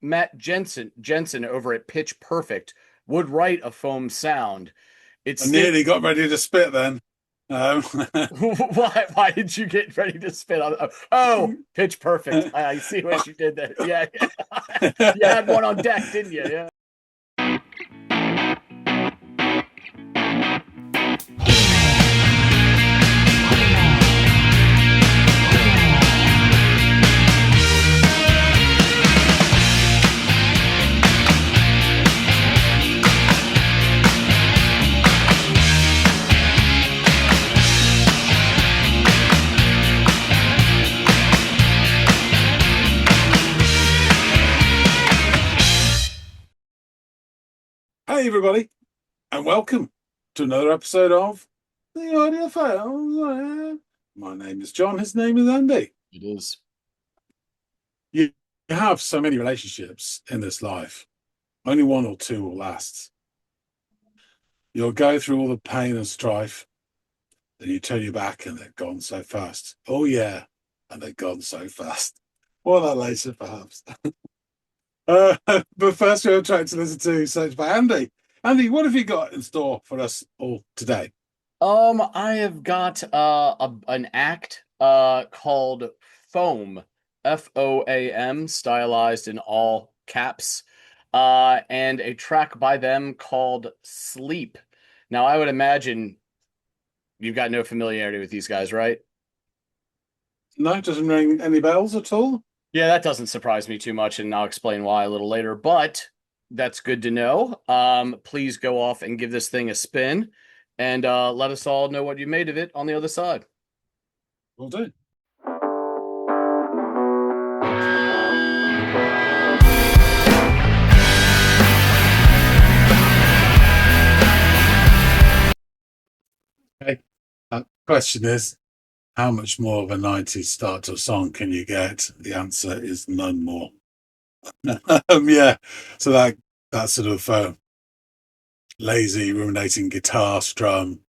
Matt Jensen over at Pitch Perfect would write a foam sound. I nearly got ready to spit then. Um, Why did you get ready to spit on? Oh, Pitch Perfect. I see what you did there. Yeah, you had one on deck, didn't you? Yeah. Hey, everybody, and welcome to another episode of the Audiophiles. My name is John. His name is Andy. It is. You have so many relationships in this life. Only one or two will last. You'll go through all the pain and strife, then you turn your back and they're gone so fast. Oh, yeah, and they're gone so fast. More that later, perhaps. But first, we're trying to listen to Search by Andy. Andy, what have you got in store for us all today? I have got an act called Foam, Foam, stylized in all caps, and a track by them called Sleep. Now, I would imagine you've got no familiarity with these guys, right? No, it doesn't ring any bells at all. Yeah, that doesn't surprise me too much, and I'll explain why a little later, but that's good to know. Please go off and give this thing a spin, and let us all know what you made of it on the other side. Will do. Okay. Question is, how much more of a 90s start to a song can you get? The answer is none more. Yeah, so that sort of lazy, ruminating guitar strum,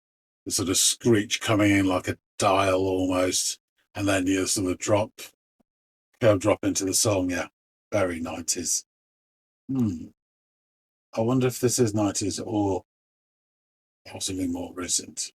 the sort of screech coming in like a dial almost, and then you sort of drop into the song. Yeah, very 90s. I wonder if this is 90s or possibly more recent.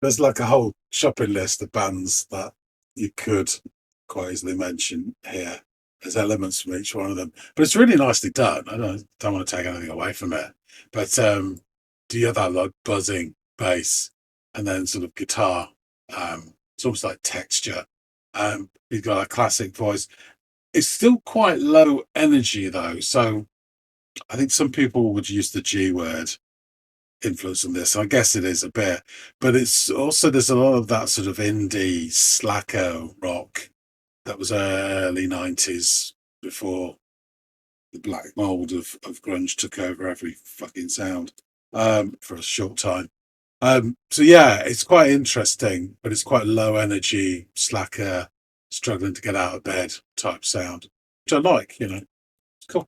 There's like a whole shopping list of bands that you could quite easily mention here. There's elements from each one of them, but it's really nicely done. I don't want to take anything away from it, but do you have that like buzzing bass and then sort of guitar? It's almost like texture. You've got a classic voice. It's still quite low energy though, so I think some people would use the G word influence on this. I guess it is a bit, but it's also there's a lot of that sort of indie slacker rock that was early 90s before the black mold of grunge took over every fucking sound for a short time. So yeah, it's quite interesting, but it's quite low energy, slacker, struggling to get out of bed type sound, which I like, you know. It's cool.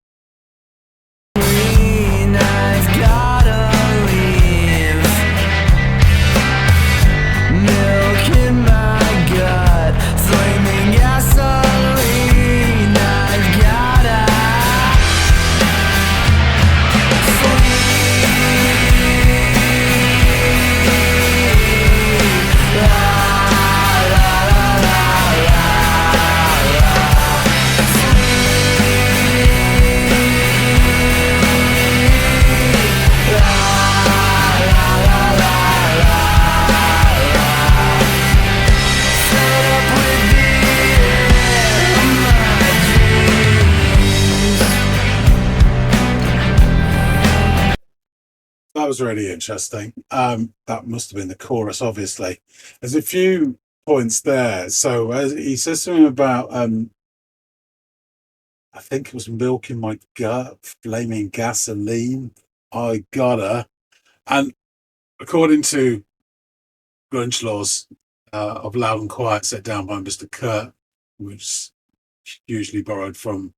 that was really interesting. That must have been the chorus, obviously. There's a few points there. So he says something about, I think it was milk in my gut, flaming gasoline. I gotta. And according to grunge laws of Loud and Quiet, set down by Mr. Kurt, which is hugely borrowed from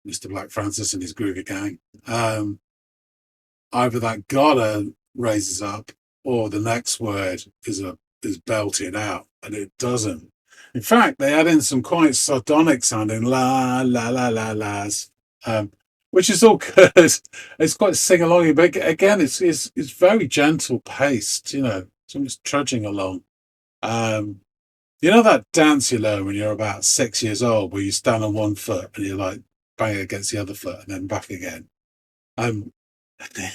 Mr. Black Francis and his Groovy Gang, either that gotta raises up or the next word is belted out, and it doesn't. In fact, they add in some quite sardonic sounding la la la la las, which is all good. It's quite sing along, but again, it's very gentle paced. Someone's trudging along. You know that dance you learn when you're about 6 years old, where you stand on one foot and you're like bang against the other foot and then back again.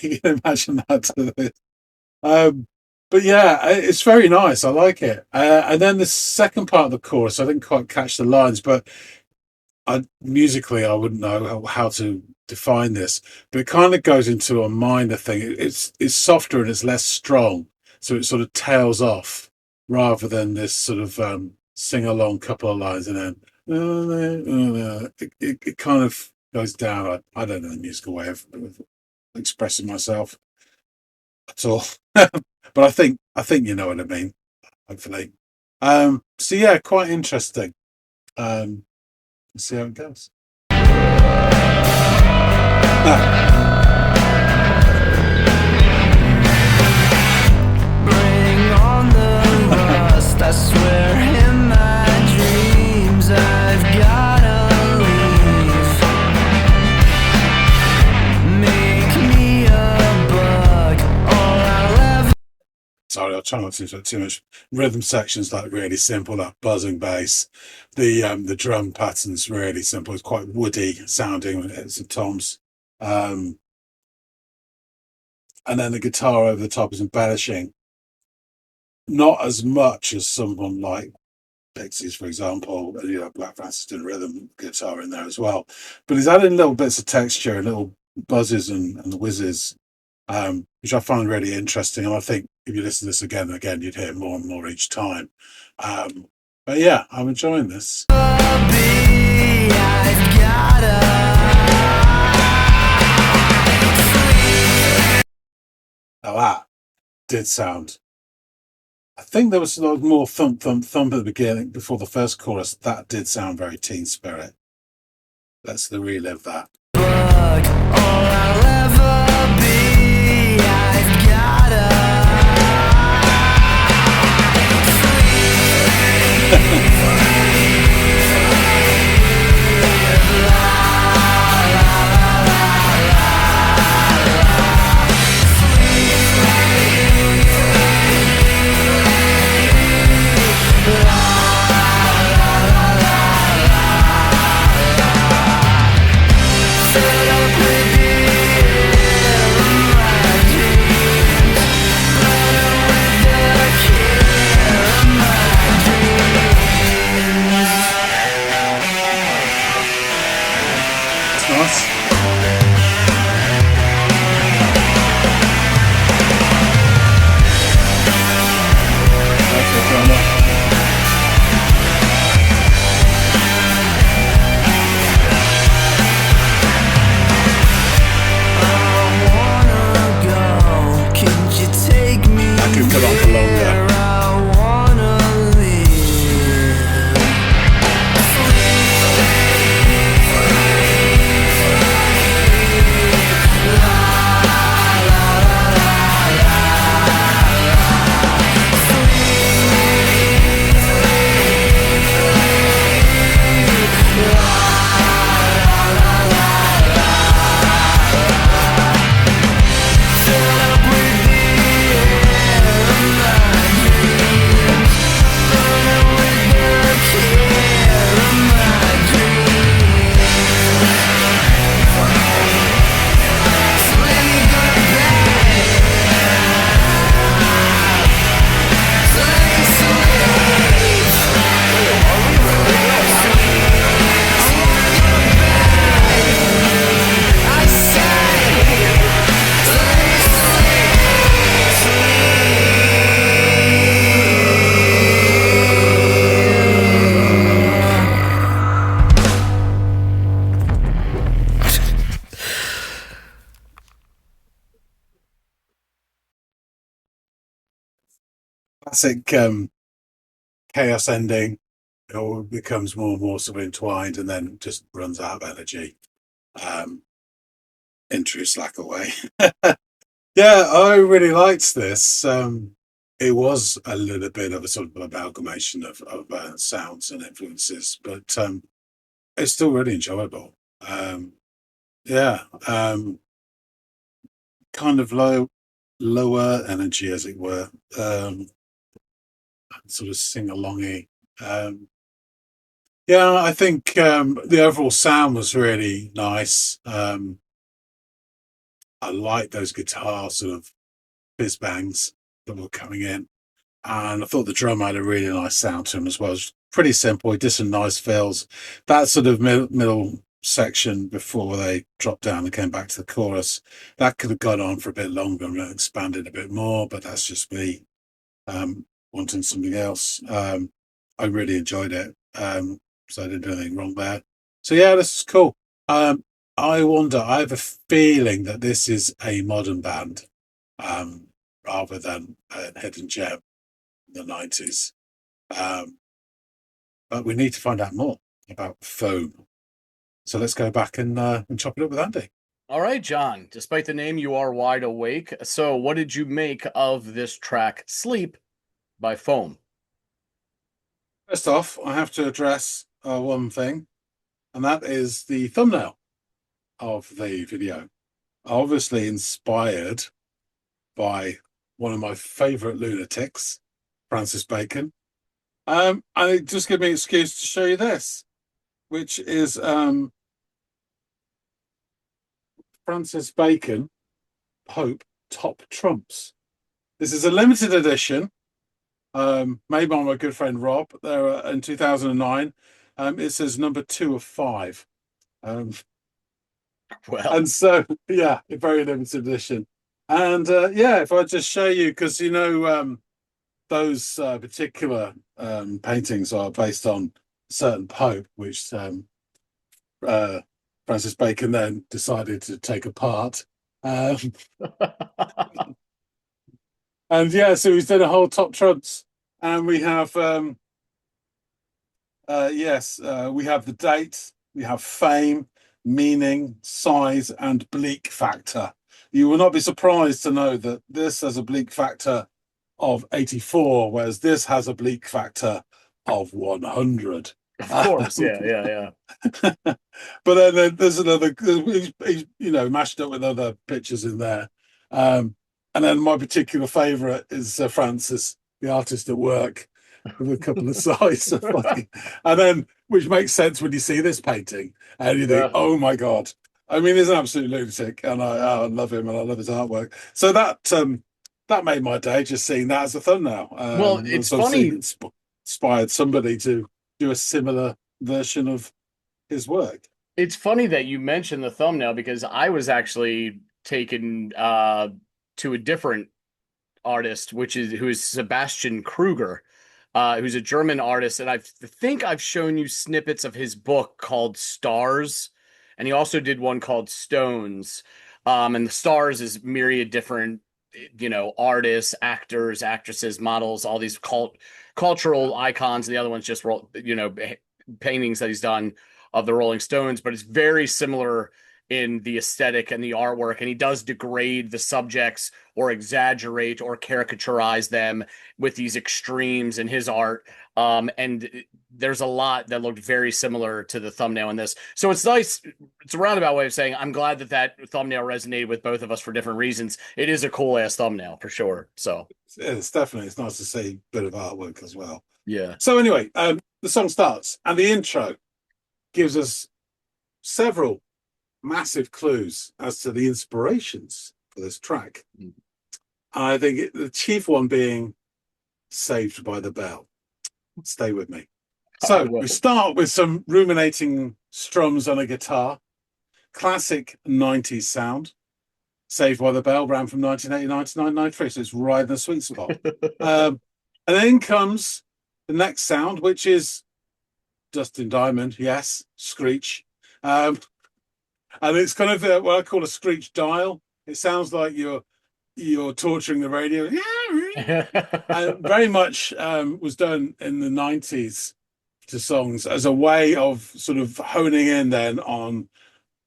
You can imagine that to this. But yeah, it's very nice. I like it. And then the second part of the chorus, I didn't quite catch the lines, but musically, I wouldn't know how to define this. But it kind of goes into a minor thing. It's softer and it's less strong, so it sort of tails off rather than this sort of sing along couple of lines and then it kind of goes down. I don't know the musical way of expressing myself at all. But I think you know what I mean, hopefully. So yeah, quite interesting. Let's see how it goes. Bring on the rust, I swear in my dreams I've gotta leave. Make me a bug, all I'll ever. Sorry, I'll try not to do too much. Rhythm section's like really simple, that buzzing bass. The drum pattern's really simple. It's quite woody sounding when it's the toms. And then the guitar over the top is embellishing. Not as much as someone like Pixies, for example. Black Francis did rhythm guitar in there as well. But he's adding little bits of texture and little buzzes and whizzes, which I find really interesting. And I think if you listen to this again and again, you'd hear more and more each time. But yeah, I'm enjoying this. Now that did sound. I think there was a lot more thump, thump, thump at the beginning before the first chorus. That did sound very Teen Spirit. Let's relive that. All I'll ever be, I've gotta. classic chaos ending. It all becomes more and more sort of entwined, and then just runs out of energy. In true Slacker way. Yeah, I really liked this. It was a little bit of a sort of amalgamation of sounds and influences, but it's still really enjoyable. Yeah, kind of lower energy, as it were. Sort of sing alongy. Yeah, I think the overall sound was really nice. I like those guitar sort of fizz bangs that were coming in. And I thought the drum had a really nice sound to him as well. It was pretty simple. He did some nice fills. That sort of middle section before they dropped down and came back to the chorus, that could have gone on for a bit longer and expanded a bit more, but that's just me wanting something else. I really enjoyed it. So I didn't do anything wrong there. So yeah, this is cool. I wonder, I have a feeling that this is a modern band rather than a hidden gem in the 90s. But we need to find out more about foam. So let's go back and chop it up with Andy. All right, John. Despite the name, you are wide awake. So, what did you make of this track, Sleep by Foam? First off, I have to address one thing, and that is the thumbnail of the video. Obviously inspired by one of my favourite lunatics, Francis Bacon. And it just gave me an excuse to show you this, which is Francis Bacon Pope Top Trumps. This is a limited edition made by my good friend Rob. There in 2009. It says number 2 of 5. Well, and so yeah, a very limited edition. And yeah, if I just show you, because you know those particular paintings are based on a certain pope, which Francis Bacon then decided to take apart. And yeah, so he's done a whole top trumps, and we have yes, we have the date, we have fame, meaning, size, and bleak factor. You will not be surprised to know that this has a bleak factor of 84, whereas this has a bleak factor of 100. of course, yeah. But then there's another, he's, you know, mashed up with other pictures in there. And then my particular favourite is Francis, the artist at work, with a couple of sides of like, and then which makes sense when you see this painting and you think, Yeah. oh my god. I mean, he's an absolute lunatic, and I love him and I love his artwork. So that made my day, just seeing that as a thumbnail. Well, it's so funny. it inspired somebody to do a similar version of his work. It's funny that you mentioned the thumbnail because I was actually taken to a different artist, who is Sebastian Kruger, who's a German artist, and I think I've shown you snippets of his book called Stars, and he also did one called Stones. And the Stars is myriad different, you know, artists, actors, actresses, models, all these cultural icons. And the other one's just, you know, paintings that he's done of the Rolling Stones, but it's very similar in the aesthetic and the artwork, and he does degrade the subjects or exaggerate or caricaturize them with these extremes in his art. And there's a lot that looked very similar to the thumbnail in this. So it's nice. It's a roundabout way of saying I'm glad that thumbnail resonated with both of us for different reasons. It is a cool ass thumbnail for sure. So It's definitely, it's nice to see a bit of artwork as well. yeah. So anyway, the song starts, and the intro gives us several massive clues as to the inspirations for this track. I think the chief one being Saved by the Bell. Stay with me. So we start with some ruminating strums on a guitar, classic 90s sound. Saved by the Bell ran from 1989 to 1993, so it's right in the sweet spot. And then comes the next sound, which is Dustin Diamond, yes, screech. And it's kind of what I call a screech dial. It sounds like you're torturing the radio. very much was done in the 90s to songs as a way of sort of honing in then on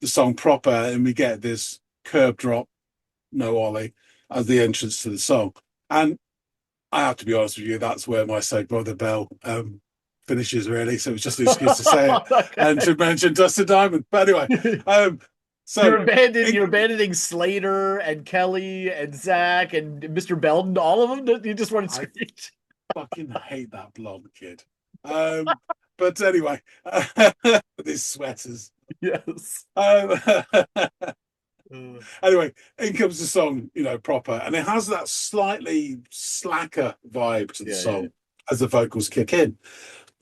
the song proper, and we get this curb drop, no ollie, as the entrance to the song. And I have to be honest with you, that's where my Say Brother Bell finishes, really. So it's just an excuse to say it and to mention Dustin Diamond. But anyway, so You're abandoning Slater and Kelly and Zach and Mr. Belden, all of them. You just want to I screech. fucking hate that blonde kid. But anyway, these sweaters. Yes. Um, Uh, anyway, in comes the song, proper, and it has that slightly slacker vibe to the yeah. song as the vocals kick in.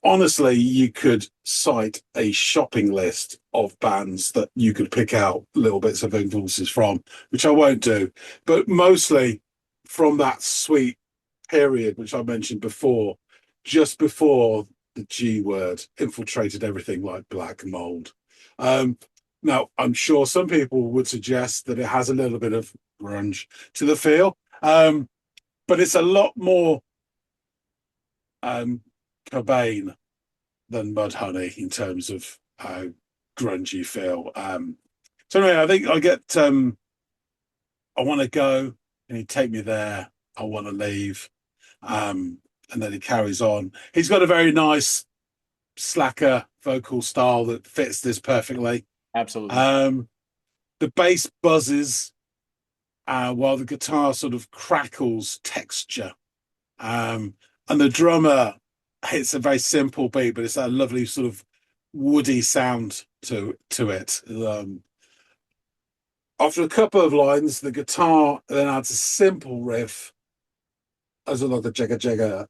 Honestly, you could cite a shopping list of bands that you could pick out little bits of influences from, which I won't do, but mostly from that sweet period, which I mentioned before, just before the G word infiltrated everything like black mold. Now, I'm sure some people would suggest that it has a little bit of grunge to the feel, but it's a lot more Cobain than Mudhoney in terms of grungy feel. So anyway, I think I get I want to go, and he'd take me there. I want to leave. And then he carries on. He's got a very nice slacker vocal style that fits this perfectly. Absolutely. The bass buzzes while the guitar sort of crackles texture. And the drummer hits a very simple beat, but it's that lovely sort of woody sound to it. After a couple of lines, the guitar then adds a simple riff as a lot of jagga jagga.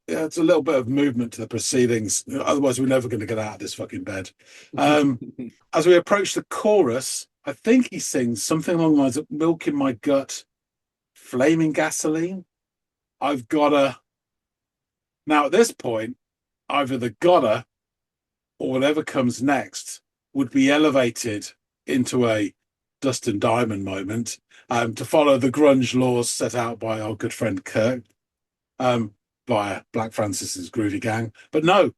It's a little bit of movement to the proceedings. Otherwise, we're never going to get out of this fucking bed. As we approach the chorus, I think he sings something along the lines of "Milk in my gut, flaming gasoline. I've gotta." Now at this point, either the gotta or whatever comes next would be elevated into a Dustin Diamond moment, to follow the grunge laws set out by our good friend Kirk, via Black Francis's Groovy Gang. But no,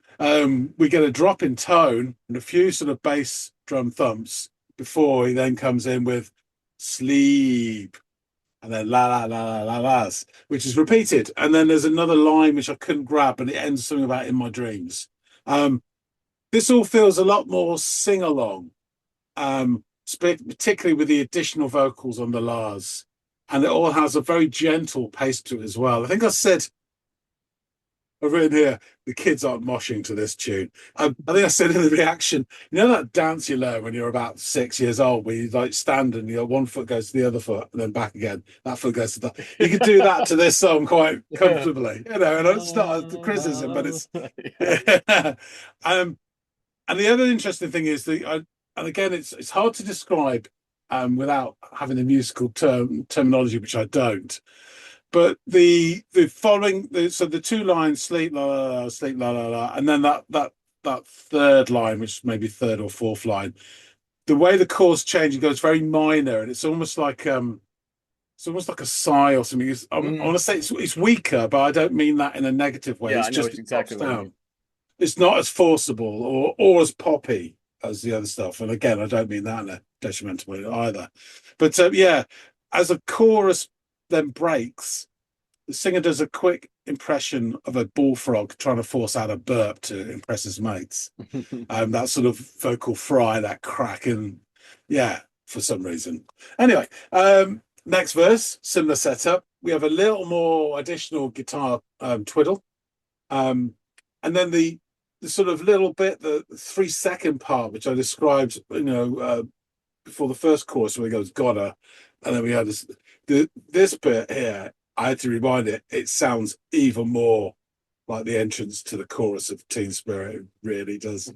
we get a drop in tone and a few sort of bass drum thumps before he then comes in with sleep and then la la la la la las, which is repeated. And then there's another line which I couldn't grab, and it ends something about in my dreams. This all feels a lot more sing along. Particularly with the additional vocals on the Lars, and it all has a very gentle pace to it as well. I think I've written here, the kids aren't moshing to this tune. I think I said in the reaction, that dance you learn when you're about 6 years old, where you like stand and one foot goes to the other foot and then back again. That foot goes to that. You could do that to this song quite comfortably, and it's not a criticism, but it's yeah. And the other interesting thing is and again, it's hard to describe without having the musical terminology, which I don't. But the following, so the two lines, sleep la la la, sleep la la la, and then that third line, which is maybe third or fourth line, the way the chords change, it goes very minor, and it's almost like a sigh or something. I want to say it's weaker, but I don't mean that in a negative way. Yeah, It's I know just it's exactly what you mean. It's not as forcible or as poppy as the other stuff. And again, I don't mean that in a detrimental way either. But yeah, as a chorus then breaks, the singer does a quick impression of a bullfrog trying to force out a burp to impress his mates. That sort of vocal fry, that crack, and yeah, for some reason. Anyway, next verse, similar setup. We have a little more additional guitar twiddle. And then the sort of little bit, the 3-second part, which I described, before the first chorus, where he goes gotta, and then we had this bit here. I had to rewind it. It sounds even more like the entrance to the chorus of Teen Spirit. It really does.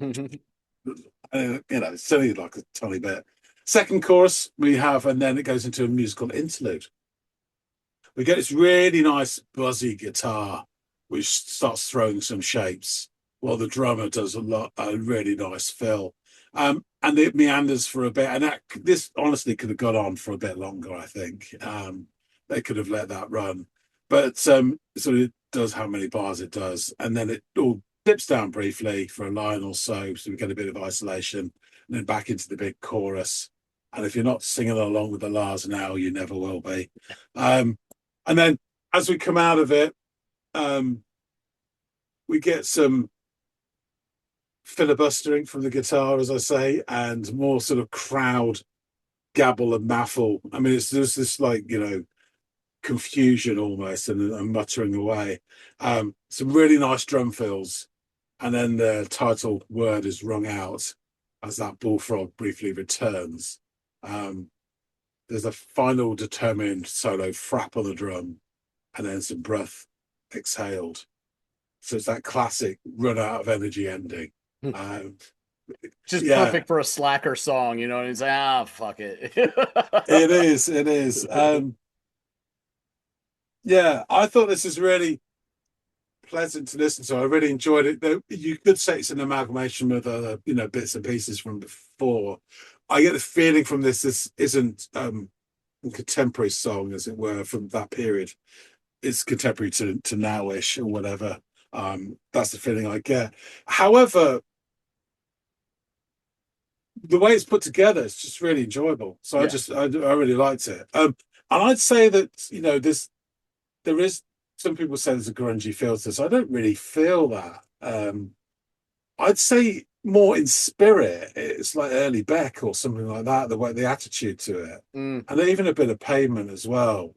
It's only like a tiny bit. Second chorus we have, and then it goes into a musical interlude. We get this really nice buzzy guitar, which starts throwing some shapes, while the drummer does a really nice fill. And it meanders for a bit, and this honestly could have gone on for a bit longer. I think they could have let that run. but sort of does how many bars it does, and then it all dips down briefly for a line or so we get a bit of isolation, and then back into the big chorus. And if you're not singing along with the Lars now, you never will be. And then as we come out of it, we get some filibustering from the guitar, as I say, and more sort of crowd gabble and maffle. I mean, there's this like, confusion almost and muttering away. Some really nice drum fills, and then the title word is rung out as that bullfrog briefly returns. There's a final determined solo frap on the drum, and then some breath exhaled. So it's that classic run out of energy ending. Um, Just yeah, perfect for a slacker song, you know. And it's like, fuck it. it is. It is. Yeah, I thought this is really pleasant to listen to. I really enjoyed it. Though you could say it's an amalgamation of other, bits and pieces from before. I get the feeling from this isn't a contemporary song, as it were, from that period. It's contemporary to nowish or whatever. That's the feeling I get. However, the way it's put together, it's just really enjoyable. So Yeah. I really liked it. And I'd say that there is, some people say there's a grungy feel to this. I don't really feel that. I'd say more in spirit. It's like early Beck or something like that. The attitude to it, Mm. and even a bit of Pavement as well.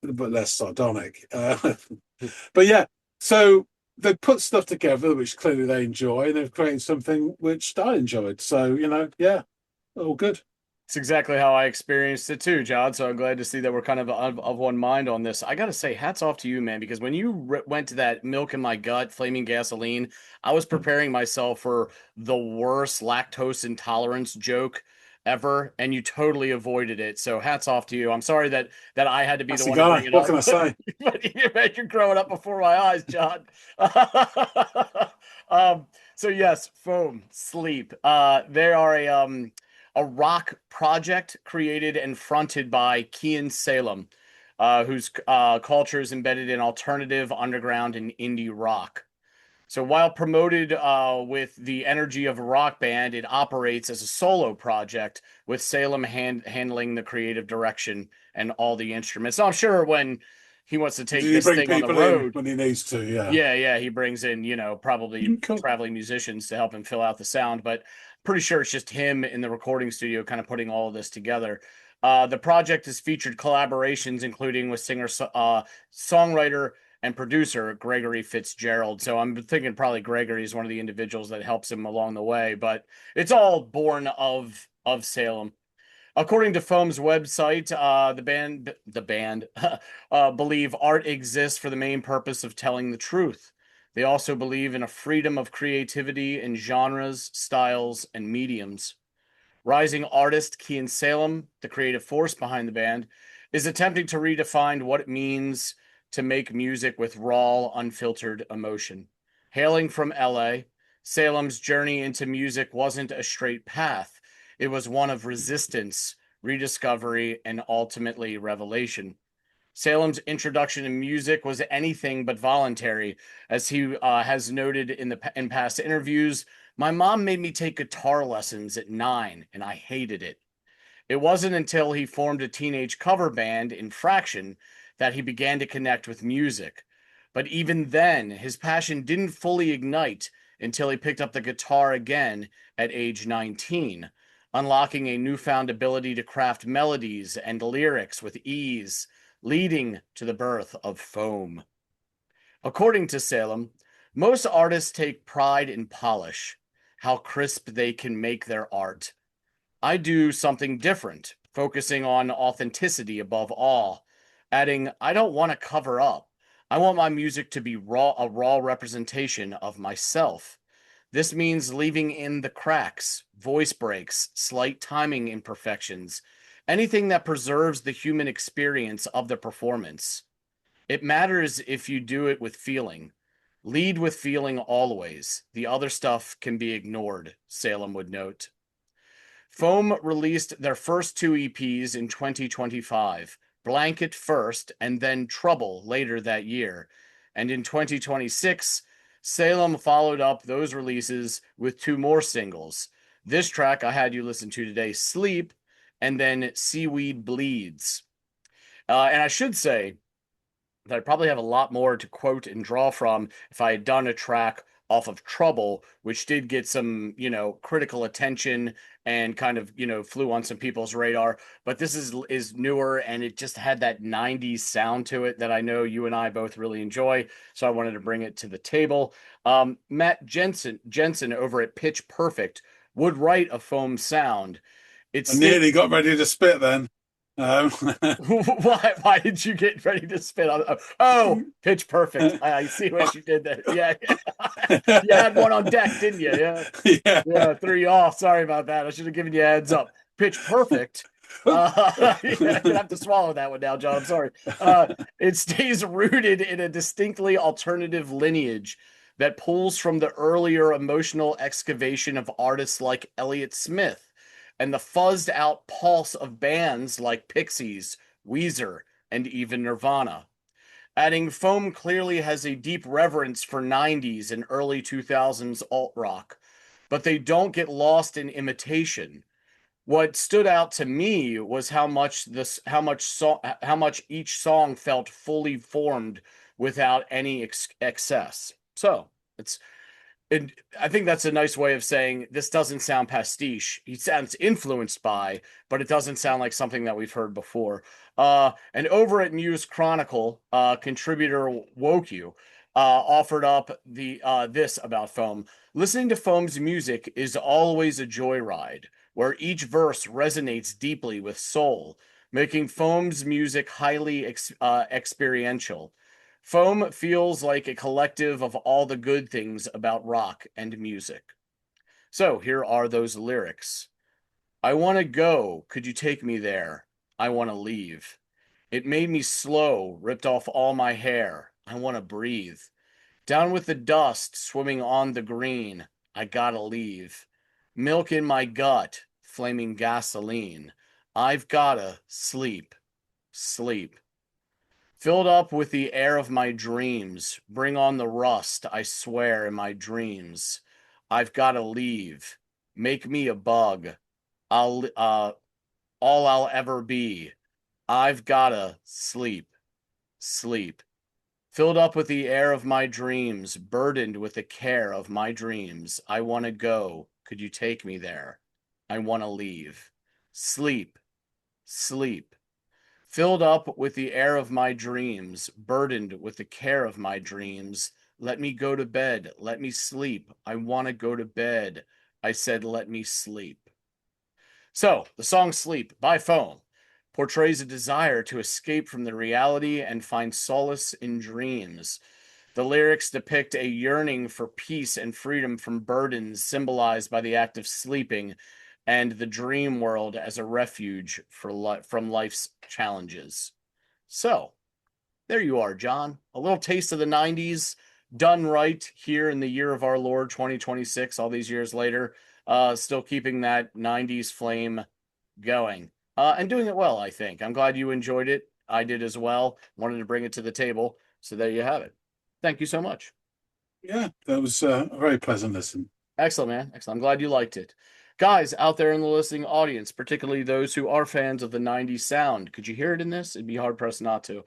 But less sardonic. But yeah, so they put stuff together which clearly they enjoy, and they've created something which I enjoyed. So yeah, all good. It's exactly how I experienced it too, John. So I'm glad to see that we're kind of one mind on this. I gotta say, hats off to you, man, because when you went to that milk in my gut, flaming gasoline, I was preparing myself for the worst lactose intolerance joke ever, and you totally avoided it. So hats off to you. I'm sorry that I had to be the That's the one to bring guy. it What up, can I say? but you're growing up before my eyes, John. So yes, foam, sleep. They are a rock project created and fronted by Kian Salem, whose culture is embedded in alternative, underground, and indie rock. So while promoted with the energy of a rock band, it operates as a solo project with Salem handling the creative direction and all the instruments. So I'm sure when he wants to Did take he this bring thing on the people in road, when he needs to? Yeah. yeah, he brings in, probably Cool. traveling musicians to help him fill out the sound, but pretty sure it's just him in the recording studio kind of putting all of this together. The project has featured collaborations, including with singer, songwriter, and producer Gregory Fitzgerald. So I'm thinking probably Gregory is one of the individuals that helps him along the way, but it's all born of Salem. According to Foam's website, the band believe art exists for the main purpose of telling the truth. They also believe in a freedom of creativity in genres, styles, and mediums. Rising artist Kian Salem, the creative force behind the band, is attempting to redefine what it means to make music with raw, unfiltered emotion. Hailing from LA, Salem's journey into music wasn't a straight path. It was one of resistance, rediscovery, and ultimately revelation. Salem's introduction to music was anything but voluntary, as he has noted in past interviews. My mom made me take guitar lessons at 9, and I hated it. It wasn't until he formed a teenage cover band in Fraction that he began to connect with music. But even then, his passion didn't fully ignite until he picked up the guitar again at age 19, unlocking a newfound ability to craft melodies and lyrics with ease, leading to the birth of Foam. According to Salem, most artists take pride in polish, how crisp they can make their art. I do something different, focusing on authenticity above all, adding, I don't want to cover up. I want my music to be a raw representation of myself. This means leaving in the cracks, voice breaks, slight timing imperfections, anything that preserves the human experience of the performance. It matters if you do it with feeling. Lead with feeling always. The other stuff can be ignored, Salem would note. Foam released their first two EPs in 2025, Blanket first, and then Trouble later that year. And in 2026, Salem followed up those releases with 2 more singles. This track I had you listen to today, Sleep, and then Seaweed Bleeds. And I should say that I probably have a lot more to quote and draw from if I had done a track off of Trouble, which did get some, critical attention and kind of, flew on some people's radar. But this is newer, and it just had that 90s sound to it that I know you and I both really enjoy. So I wanted to bring it to the table. Matt Jensen over at Pitch Perfect would write a foam sound. I nearly got ready to spit then. Why did you get ready to spit on? Oh, Pitch Perfect. I see what you did there. Yeah. You had one on deck, didn't you? Yeah. Yeah, threw you off. Sorry about that. I should have given you a heads up. Pitch Perfect. You're gonna have to swallow that one now, John. I'm sorry. It stays rooted in a distinctly alternative lineage that pulls from the earlier emotional excavation of artists like Elliott Smith and the fuzzed out pulse of bands like Pixies, Weezer, and even Nirvana. Adding Foam clearly has a deep reverence for 90s and early 2000s alt rock, but they don't get lost in imitation. What stood out to me was how much each song felt fully formed without any excess. So, it's and I think that's a nice way of saying this doesn't sound pastiche. He sounds influenced by, but it doesn't sound like something that we've heard before. And over at Muse Chronicle, contributor Wokyu offered up this about Foam. Listening to Foam's music is always a joyride, where each verse resonates deeply with soul, making Foam's music highly experiential. Foam feels like a collective of all the good things about rock and music. So here are those lyrics. I want to go. Could you take me there? I want to leave. It made me slow, ripped off all my hair. I want to breathe. Down with the dust, swimming on the green. I gotta leave. Milk in my gut, flaming gasoline. I've gotta sleep, sleep. Filled up with the air of my dreams, bring on the rust, I swear, in my dreams. I've got to leave. Make me a bug. All I'll ever be. I've got to sleep, sleep. Filled up with the air of my dreams, burdened with the care of my dreams. I want to go. Could you take me there? I want to leave. Sleep, sleep. Filled up with the air of my dreams, burdened with the care of my dreams. Let me go to bed. Let me sleep. I want to go to bed. I said, let me sleep. So, the song Sleep by Foam portrays a desire to escape from the reality and find solace in dreams. The lyrics depict a yearning for peace and freedom from burdens symbolized by the act of sleeping and the dream world as a refuge from life's challenges. So, there you are, John. A little taste of the 90s done right here in the year of our Lord 2026, all these years later. Still keeping that 90s flame going. And doing it well, I think. I'm glad you enjoyed it. I did as well. Wanted to bring it to the table. So there you have it. Thank you so much. Yeah, that was a very pleasant listen. Excellent, man. Excellent. I'm glad you liked it. Guys out there in the listening audience, particularly those who are fans of the 90s sound, could you hear it in this? It'd be hard pressed not to.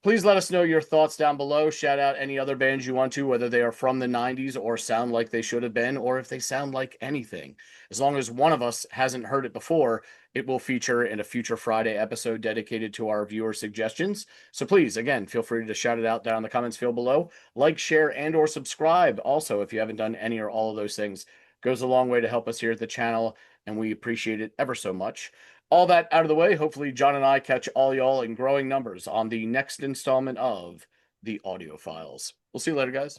Please let us know your thoughts down below. Shout out any other bands you want to, whether they are from the 90s or sound like they should have been, or if they sound like anything. As long as one of us hasn't heard it before, it will feature in a future Friday episode dedicated to our viewer suggestions. So please, again, feel free to shout it out down in the comments field below. Like, share, and or subscribe. Also, if you haven't done any or all of those things, goes a long way to help us here at the channel, and we appreciate it ever so much. All that out of the way, hopefully John and I catch all y'all in growing numbers on the next installment of the Audiophiles. We'll see you later, guys.